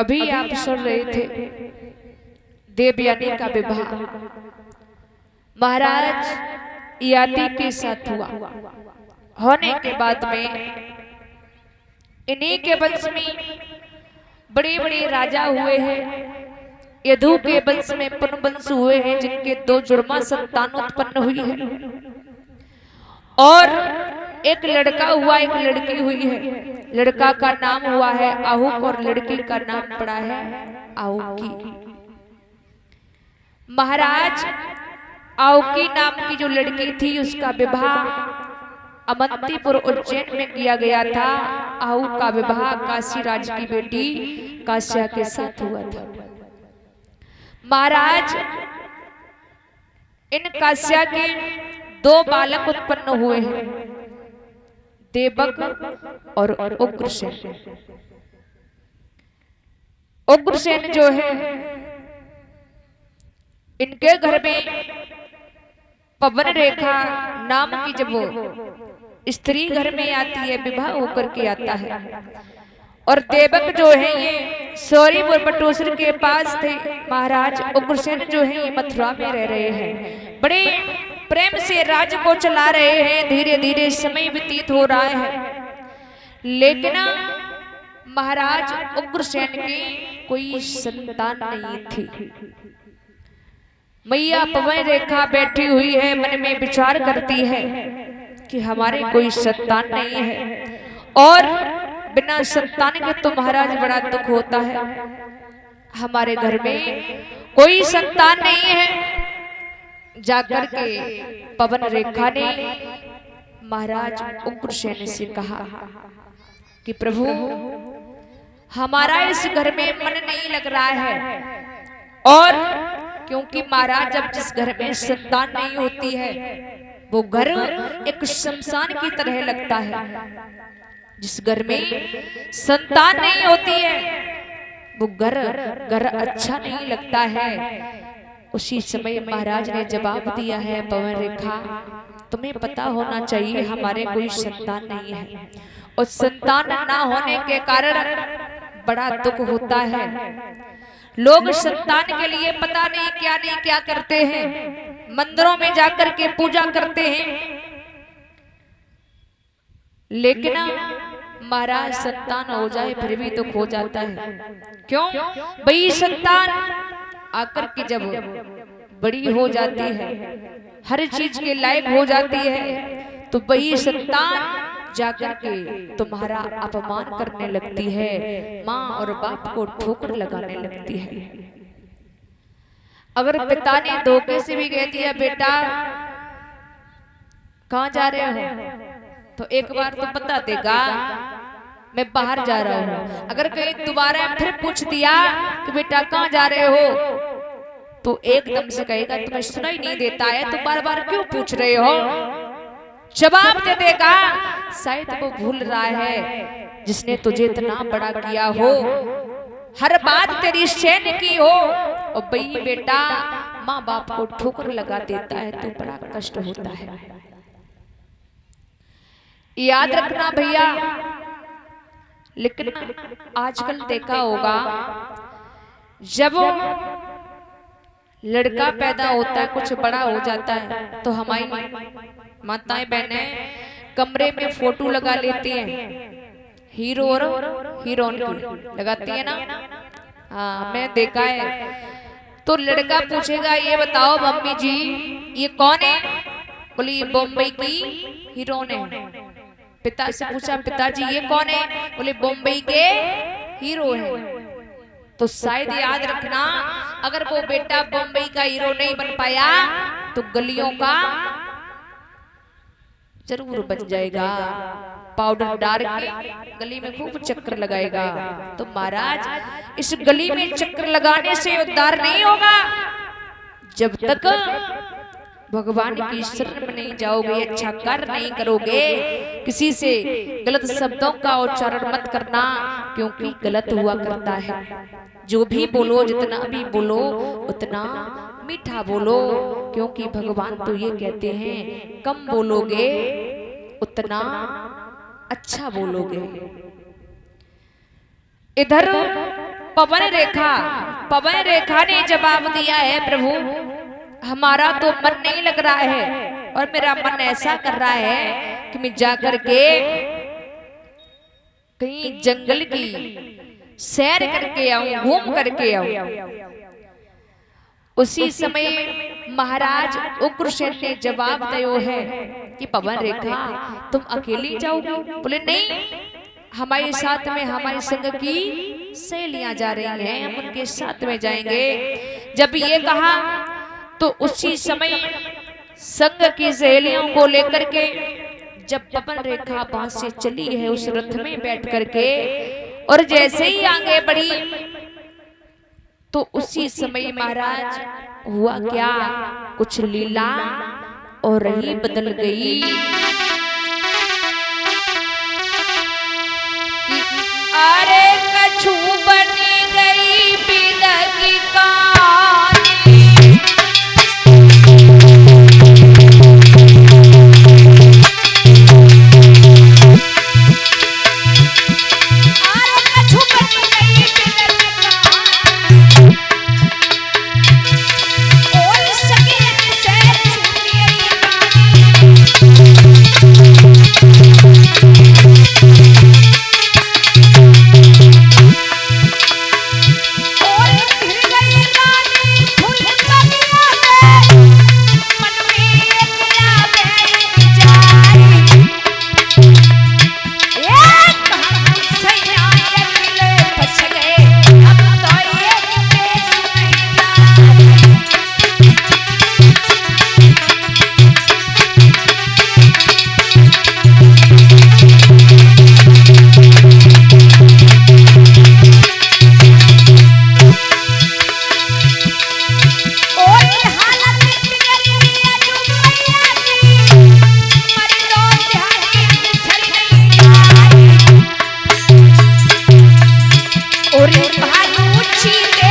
अभी आप सुन रहे थे देवयानी का विवाह महाराज याति के साथ हुआ। होने के बाद में इन्हीं के वंश में बड़े बड़े राजा हुए हैं। यदु के वंश में पुनवंश हुए हैं, जिनके 2 जुड़वा संतान उत्पन्न हुई है और एक लड़का हुआ, एक लड़की हुई है। लड़का का नाम हुआ है आहुक और लड़की का नाम पड़ा है आहुकी। महाराज आहुकी नाम की जो लड़की थी उसका विवाह अवंतीपुर उज्जैन में किया गया था। आहू का विवाह काशी राज की बेटी काश्या के साथ हुआ था। महाराज इन काश्या के 2 बालक उत्पन्न हुए हैं, देवक और उग्रसेन। उग्रसेन जो है इनके घर में पवन रेखा नाम की जब स्त्री घर में आती है, विवाह होकर के आता है। और देवक जो है ये सौरीपुर बटोसर के पास थे। महाराज उग्रसेन जो है ये मथुरा में रह रहे हैं, बड़े प्रेम से राज्य को चला रहे हैं। धीरे धीरे समय व्यतीत हो रहा है, लेकिन महाराज उग्रसेन की कोई संतान नहीं थी। मैया पवन रेखा बैठी हुई है, मन में विचार करती है कि हमारे कोई संतान नहीं है और बिना संतान के तो महाराज बड़ा दुख होता है। हमारे घर में कोई संतान नहीं है। जाकर के पवन रेखा ने महाराज उग्रसेन से कहा कि प्रभु हमारा इस घर में मन नहीं लग रहा है, और क्योंकि महाराज जब जिस घर में संतान नहीं होती है वो घर एक शमशान की तरह लगता है। जिस घर में संतान नहीं होती है वो घर अच्छा नहीं लगता है। उसी समय महाराज ने जवाब दिया है, पवन रेखा तुम्हें पता होना चाहिए हमारे कोई संतान नहीं है, और संतान ना होने के कारण बड़ा दुख होता है। लोग संतान के लिए पता नहीं क्या करते हैं, मंदिरों में जाकर के पूजा करते हैं, लेकिन महाराज संतान हो जाए फिर भी दुख हो जाता है। क्यों भाई? संतान आकर के जब बड़ी हो जाती है, हर चीज के लायक हो जाती है, तो वही संतान जाकर के तुम्हारा अपमान करने लगती है, माँ और बाप को ठोकर लगाने लगती है। अगर पिता ने धोखे से भी कह दिया बेटा कहाँ जा रहे हो, तो एक बार तो बता देगा मैं बाहर जा रहा हूँ। अगर कहीं दोबारा फिर पूछ दिया कि बेटा कहाँ जा रहे हो, तो एकदम से कहेगा तुम्हें सुनाई नहीं देता है, तो बार बार क्यों पूछ रहे हो। जवाब दे देगा शायद वो भूल रहा है जिसने तुझे इतना बड़ा किया हो, हर बात तेरी सहन की हो, और भाई बेटा माँ बाप को ठोकर लगा देता है तो बड़ा कष्ट होता है। याद रखना भैया। लेकिन आजकल देखा होगा जब लड़का पैदा होता है, कुछ बड़ा हो जाता है, तो हमारी माताएं बहनें कमरे में फोटो लगा लेती हैं, हीरो और हीरोइन की लगाती है ना। हाँ हमने देखा है। तो लड़का पूछेगा ये बताओ मम्मी जी ये कौन है, बोली बॉम्बे की हीरोइन है। पिता से पूछा पिताजी ये कौन है, बोले बॉम्बे के हीरो है। तो शायद याद रखना अगर वो बेटा बॉम्बे का हीरो नहीं बन पाया तो गलियों का जरूर बन जाएगा। पाउडर डाल के गली में खूब चक्कर लगाएगा। तो महाराज इस गली में चक्कर लगाने से उद्धार नहीं होगा जब तक भगवान की शरण में नहीं जाओगे, अच्छा कार्य नहीं करोगे। किसी से गलत शब्दों का उच्चारण मत करना, क्योंकि गलत हुआ करता है। जो भी बोलो जितना भी बोलो उतना मीठा बोलो, क्योंकि भगवान तो ये कहते हैं कम बोलोगे उतना अच्छा बोलोगे। इधर पवन रेखा ने जवाब दिया है, प्रभु हमारा तो मन नहीं लग रहा है और मेरा मन ऐसा कर रहा है कि मैं जाकर के कहीं जंगल की सैर करके आऊं, घूम करके आऊं। उसी समय महाराज उग्रसेन ने जवाब दिया है कि पवन रेखा तुम अकेली जाओगी? बोले नहीं, हमारे साथ में हमारे संग की सहेलियां जा रही हैं, हम उनके साथ में जाएंगे। जब ये कहा तो उसी समय संग की सहेलियों को लेकर के जब पवन रेखा वहां से चली है उस रथ में बैठ करके, और जैसे ही आगे बढ़ी तो उसी समय महाराज हुआ क्या, कुछ लीला और ही बदल गई। अरे कछु बनी गई बिदगी कहानी, और भानु चीते